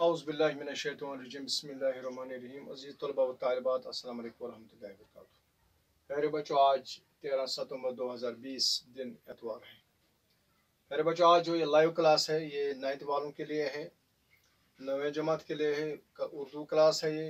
औज़ुबिल्लाहिमिनश्शैतानिर्रजीम बिस्मिल्लाहिर्रहमानिर्रहीम अज़ीज़ तलबा व तालिबात अस्सलाम वालेकुम व रहमतुल्लाहि व बरकातुहू। प्यारे बच्चों, आज 13 सितंबर 2020 दिन एतवार है। प्यारे बच्चों, आज जो ये लाइव क्लास है ये 9th वालों के लिए है, 9वीं जमात के लिए है। उर्दू क्लास है। ये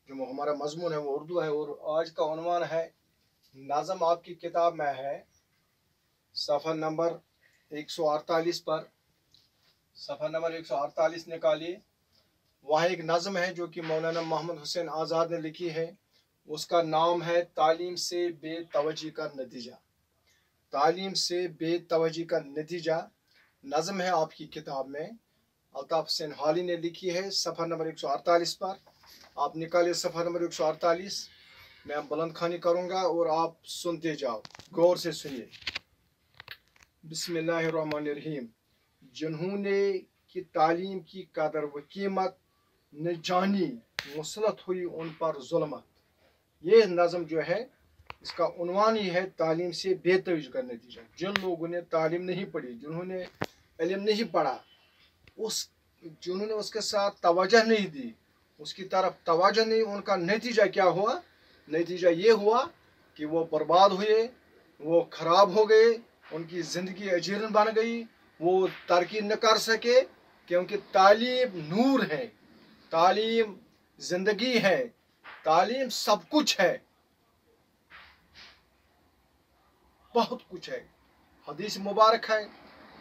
जो हमारा मजमून है वो उर्दू है और आज का उन्वान है नाज़म। आपकी किताब में है सफ़ा नंबर 148 पर, सफ़ा नंबर 148 निकालिए। वहाँ एक नज़म है जो कि मौलाना मोहम्मद हुसैन आज़ाद ने लिखी है। उसका नाम है तालीम से बेतवज्जी का नतीजा। तालीम से बेतवज्जी का नतीजा नज़म है आपकी किताब में। अल्ताफ़ हुसैन हाली ने लिखी है सफ़ा नंबर 148 पर। आप निकालिए सफ़ा नंबर 148। मैं बुलंद खानी करूँगा और आप सुनते जाओ, गौर से सुनिए। बिस्मिल्लाहिर्रहमानिर्रहीम। जिन्होंने कि तालीम की कदर व कीमत न जानी, मुसलत हुई उन पर जुल्मत। ये नज़म जो है इसका उन्वान ही है तालीम से बेतवज्जी का नतीजा। जिन लोगों ने तालीम नहीं पढ़ी, जिन्होंने इल्म नहीं पढ़ा, जिन्होंने उसके साथ तवज्जो नहीं दी, उसकी तरफ तवज्जो नहीं, उनका नतीजा क्या हुआ? नतीजा ये हुआ कि वो बर्बाद हुए, वो खराब हो गए, उनकी ज़िंदगी अजीरन बन गई, वो तरक्की न कर सके। क्योंकि तालीम नूर है, तालीम जिंदगी है, तालीम सब कुछ है, बहुत कुछ है। हदीस मुबारक है,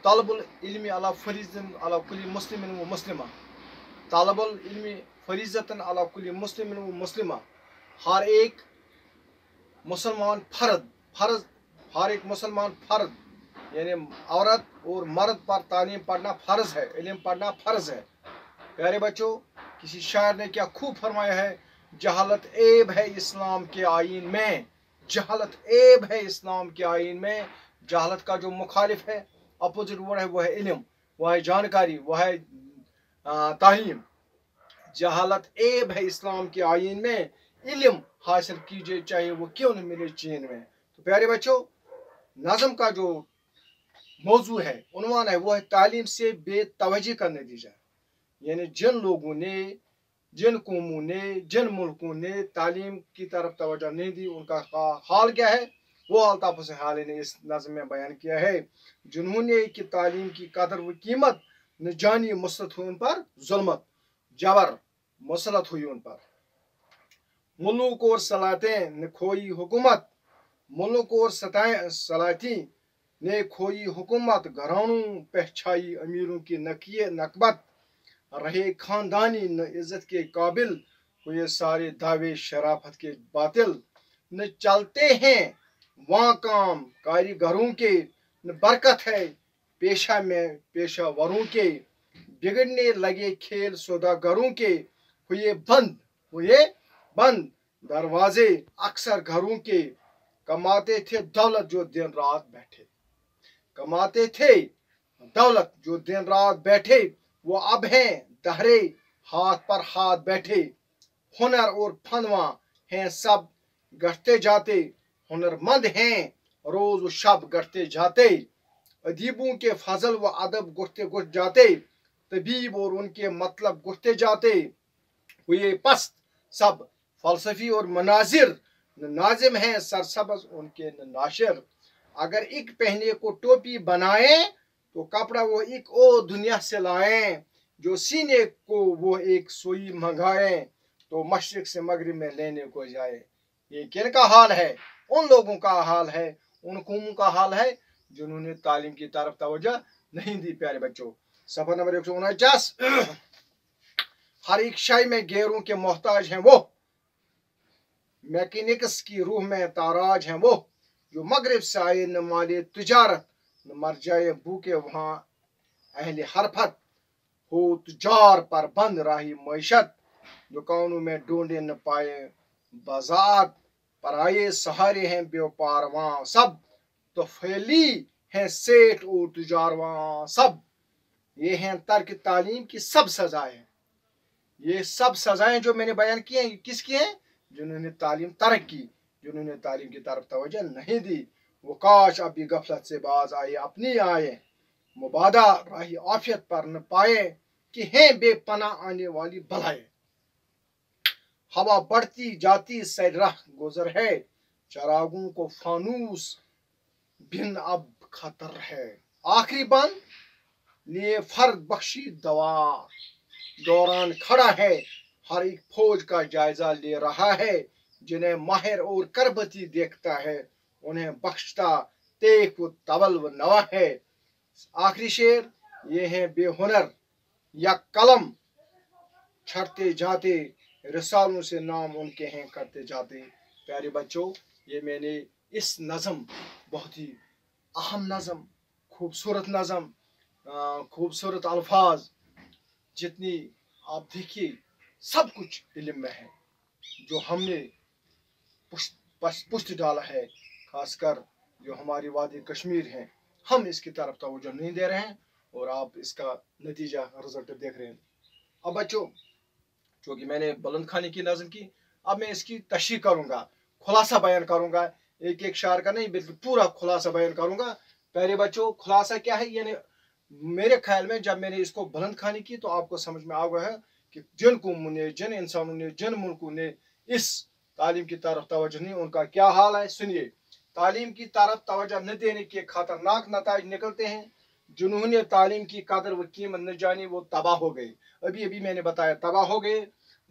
तलबुल इल्मी अला फरीज़तन अला कुल्ली मुस्लिमिन व मुस्लिमा। तलबुल इल्मी फरीज़तन अला कुल्ली मुस्लिमिन व मुस्लिमा। हर एक मुसलमान फर्ज, हर एक मुसलमान फर्ज यानी औरत और मर्द पर तालीम पढ़ना फ़र्ज है, इल्म पढ़ना फ़र्ज है। प्यारे बच्चों, किसी शायर ने क्या खूब फरमाया है, जहालत ऐब है इस्लाम के आईन में। जहालत ऐब है इस्लाम के आईन में। जहालत का जो मुखालिफ है, अपोजिट वर्ड है, वो है इल्म, वो है जानकारी, वो है तालीम। जहालत ऐब है इस्लाम के आईन में, इल्म हासिल कीजिए चाहे वो क्यों न मिले चीन में। तो प्यारे बच्चों, नज़म का जो मौजू है, उन्वान है, वो है तालीम से बेतवज्जी का नतीजा। यानी जिन लोगों ने, जिन कौमों ने, जिन मुल्कों ने तालीम की तरफ तवज्जो नहीं दी, उनका हाल क्या है वो अल्ताफ़ हुसैन हाली ने इस नज़म में बयान किया है। जिन्होंने कि तालीम की कदर व कीमत न जानी, मुसलत हुई उन पर जुल्मत, जबर मुसलत हुई उन पर। मुल्क और सलातें ने खोई हुकूमत, मुल्क और सलाती ने खोई हुकूमत। घरानों पहचाई अमीरों की नकिए नकबत, रहे खानदानी न इज्जत के काबिल, हुए सारे दावे शराफत के बातिल। न चलते हैं वहाँ काम कारीगरों के, न बरकत है पेशा में पेशावरों के। बिगड़ने लगे खेल सौदागरों के, हुए बंद दरवाजे अक्सर घरों के। कमाते थे दौलत जो दिन रात बैठे, कमाते थे दौलत जो दिन रात बैठे। वो अब हैं दहरे हाथ पर हाथ बैठे। हुनर और फनवा हैं सब गढ़ते जाते, हुनरमंद हैं रोज शब गढ़ते जाते। अदीबों के फजल व अदब गुढ़ते गुढ़ जाते, तबीब और उनके मतलब गुढ़ते जाते। हुए पस्त सब फलसफी और मनाजिर, नाजिम हैं सरसब्ज उनके नाशिर। अगर एक पहने को टोपी बनाए, तो कपड़ा वो एक और दुनिया से लाएं। जो सीने को वो एक सुई मंगाए, तो मशरिक से मगरिब में लेने को जाए। ये किनका हाल है? उन लोगों का हाल है, उन कौमों का हाल है जिन्होंने तालीम की तरफ तवज्जो नहीं दी। प्यारे बच्चों, सफर नंबर 149। हर एक शय में गैरों के मोहताज हैं वो, मैकेनिक्स की रूह में ताराज हैं वो। जो मगरिब से आए न माले तिजारत, न मर जाए भूखे वहाँ अहले हरफत। हो तुजार पर बंद राही मैशत, दुकानों में ढूंढे न पाए बाजार। पर आए सहारे हैं व्यापार वहाँ सब, तो फैली हैं सेठ और तुजार वहाँ सब। ये हैं तर्क तालीम की सब सजाएं। ये सब सजाएं जो मैंने बयान की हैं, किसकी हैं? जिन्होंने तालीम तर्क की, जिन्होंने तालीम की तरफ तवज्जो नहीं दी। वो काश अभी गफलत से बाज आए, अपनी आए मुबादा राही आफियत पर न पाए। कि हैं बेपनाह आने वाली बलाएं। हवा बढ़ती जाती सैराह गुजर है, चरागों को फानूस बिन अब खतर है। आखिरी बंद लिए फर्द बख्शी दवा दौरान खड़ा है, हर एक फौज का जायजा ले रहा है। जिन्हें माहिर और करबती देखता है, उन्हें बख्शता तेक व तवल व नवा है। आखिरी शेर ये है बेहुनर या कलम छड़ते जाते, रिसालों से नाम उनके हैं करते जाते। प्यारे बच्चों, ये मैंने इस नज़म, बहुत ही अहम नज़म, खूबसूरत नज़म, खूबसूरत अल्फाज, जितनी आप देखिए सब कुछ इल्म में है, जो हमने पुष्ट डाला है। खासकर जो हमारी वादी कश्मीर है, हम इसकी तरफ तवज्जो नहीं दे रहे हैं और आप इसका नतीजा रिजल्ट देख रहे हैं। अब बच्चों, क्योंकि मैंने बुलंद खानी की नज़म की, अब मैं इसकी तशरीह करूंगा, खुलासा बयान करूंगा, एक एक शार का नहीं बिल्कुल पूरा खुलासा बयान करूंगा। प्यारे बच्चों, खुलासा क्या है, यानी मेरे ख्याल में जब मैंने इसको बुलंद खानी की तो आपको समझ में आ गया है कि जिन कौमों ने, जिन इंसानों ने, जिन मुल्कों ने इस तालीम की तरफ तवज्जो नहीं, उनका क्या हाल है। सुनिए, तालीम की तरफ तवज्जो न देने के खतरनाक नताइज निकलते हैं। जिन्होंने तालीम की कदर व कीमत न जानी, वो तबाह हो गए। अभी अभी मैंने बताया, तबाह हो गए।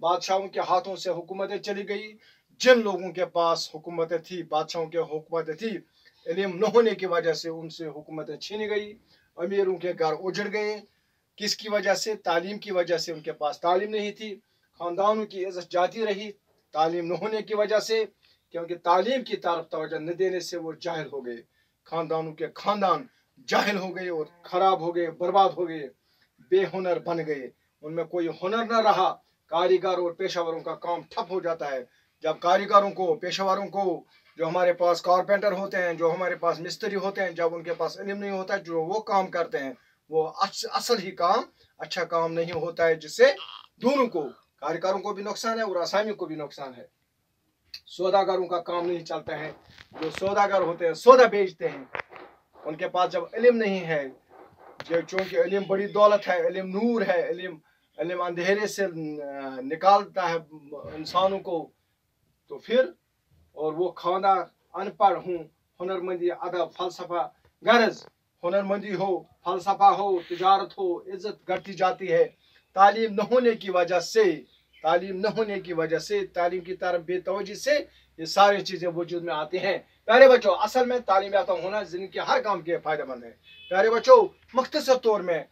बादशाहों के हाथों से हुकूमतें चली गई। जिन लोगों के पास हुकूमतें थी, बादशाहों के हुकूमतें थी, इल्म न होने की वजह से उनसे हुकूमतें छीनी गई। अमीरों के घर उजड़ गए। किसकी वजह से? तालीम की वजह से। उनके पास तालीम नहीं थी। खानदानों की इज्जत जाती रही तालीम न होने की वजह से, क्योंकि तालीम की तरफ तवज्जो न देने से वो जाहिल हो गए। खानदानों के खानदान जाहिल हो गए और खराब हो गए, बर्बाद हो गए, बेहुनर बन गए। उनमें कोई हुनर न रहा। कारीगर और पेशावरों का काम ठप हो जाता है। जब कारीगरों को, पेशावरों को, जो हमारे पास कारपेंटर होते हैं, जो हमारे पास मिस्त्री होते हैं, जब उनके पास इल्म नहीं होता, जो वो काम करते हैं, वो असल ही काम अच्छा काम नहीं होता है, जिससे दोनों को, कारीगरों को भी नुकसान है और आसामी को भी नुकसान है। सौदागरों का काम नहीं चलता है। जो सौदागर होते हैं, सौदा बेचते हैं, उनके पास जब इल्म नहीं है, चूंकि इल्म बड़ी दौलत है, इल्म नूर है, इल्म अंधेरे से निकालता है इंसानों को, तो फिर, और वो खाना अनपढ़ हूँ, हुनरमंदी, अदब, फलसफा, गरज हुनरमंदी हो, फलसफा हो, तिजारत हो, इज्जत घटती जाती है। तालीम न होने की वजह से, तालीम न होने की वजह से, तालीम की तरफ बेतवज्जी से ये सारी चीजें वजूद में आती हैं। प्यारे बच्चों, असल में तालीम याफ्ता होना जिंदगी के हर काम के फायदेमंद है। प्यारे बच्चों, मुख्तसर तौर में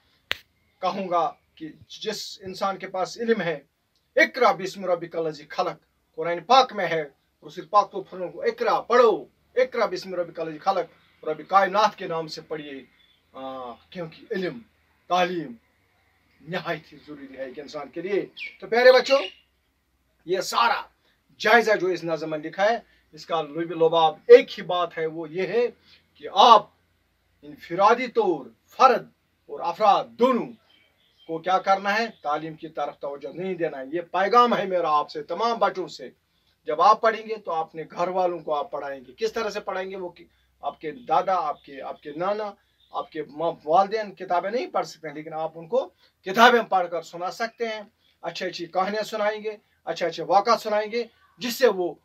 कहूँगा कि जिस इंसान के पास इल्म है, इकरा बिस्म रब्बिकल लज़ी खलक, कुरान पाक में है। रसूल पाक तो फरमान को इकरा पढ़ो, इकरा बिस्म रब्बिकल लज़ी खलक, रब कायनात के नाम से पढ़िए, क्योंकि इल्म, तालीम निहायत ही जरूरी है एक इंसान के लिए। तो प्यारे बच्चों, ये सारा जायजा जो इस नज़म में लिखा है, इसका लुबाब एक ही बात है, वो ये है कि आप इनफिरादी तौर, फर्द और अफराद दोनों को क्या करना है, तालीम की तरफ तवज्जो नहीं देना है। ये पैगाम है मेरा आपसे, तमाम बच्चों से। जब आप पढ़ेंगे तो अपने घर वालों को आप पढ़ाएंगे। किस तरह से पढ़ाएंगे? वो आपके दादा, आपके नाना, आपके वालिदैन किताबें नहीं पढ़ सकते हैं, लेकिन आप उनको किताबें पढ़कर सुना सकते हैं। अच्छी अच्छी कहानियां सुनाएंगे, अच्छे अच्छे वाक़ात सुनाएंगे, जिससे वो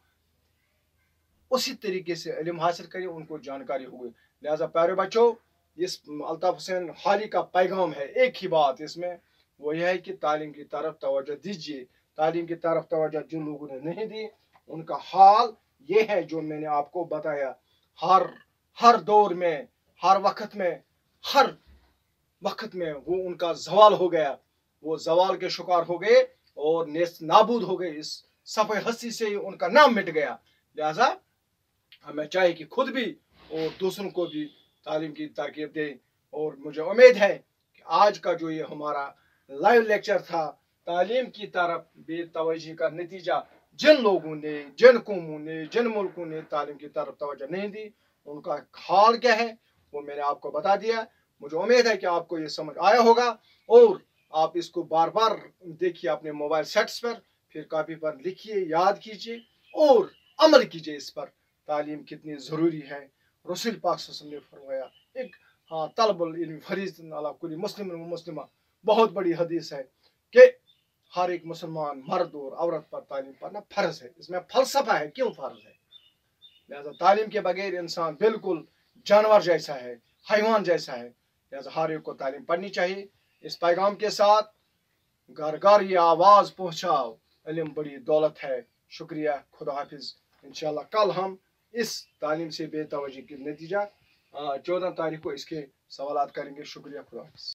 उसी तरीके से इल्म हासिल करें, उनको जानकारी होगी। लिहाजा प्यारे बच्चों, इस अल्ताफ हुसैन हाली का पैगाम है, एक ही बात इसमें, वो यह है कि तालीम की तरफ तवज्जो दीजिए। तालीम की तरफ तवज्जो जिन लोगों ने नहीं दी, उनका हाल ये है जो मैंने आपको बताया। हर दौर में, हर वक्त में वो उनका जवाल हो गया, वो जवाल के शिकार हो गए और नेस्त नाबूद हो गए। इस सफ़े हस्ती से उनका नाम मिट गया। लिहाजा हमें चाहिए कि खुद भी और दूसरों को भी तालीम की ताकीद दें। और मुझे उम्मीद है कि आज का जो ये हमारा लाइव लेक्चर था, तालीम की तरफ बेतवज्जी का नतीजा, जिन लोगों ने, जिन कौमों ने, जिन मुल्कों ने तालीम की तरफ तवज्जो नहीं दी, उनका हाल क्या है वो मैंने आपको बता दिया। मुझे उम्मीद है कि आपको ये समझ आया होगा और आप इसको बार बार देखिए अपने मोबाइल सेट्स पर, फिर कॉपी पर लिखिए, याद कीजिए और अमल कीजिए इस पर। तालीम कितनी ज़रूरी है। रसूल पाक सल्लल्लाहु अलैहि वसल्लम ने फरमाया, एक तलबुल इल्म फरीज़तुन अला कुल्ली मुस्लिम व मुस्लिमा, بہت بڑی حدیث ہے کہ ہر ایک مسلمان مرد اور عورت پر تعلیم پڑھنا فرض ہے. اس میں فلسفہ ہے کیوں فرض ہے. لہذا تعلیم کے بغیر انسان بالکل جانور جیسا ہے, حیوان جیسا ہے. لہذا ہر ایک کو تعلیم پڑھنی چاہیے. اس پیغام کے ساتھ گھر گھر یہ آواز پہنچاؤ, علم بڑی دولت ہے. شکریہ, خدا حافظ. انشاءاللہ کل ہم اس تعلیم سے بے توجہی کے نتیجہ 14 تاریخ کو اس کے سوالات کریں گے. شکریہ, خدا حافظ.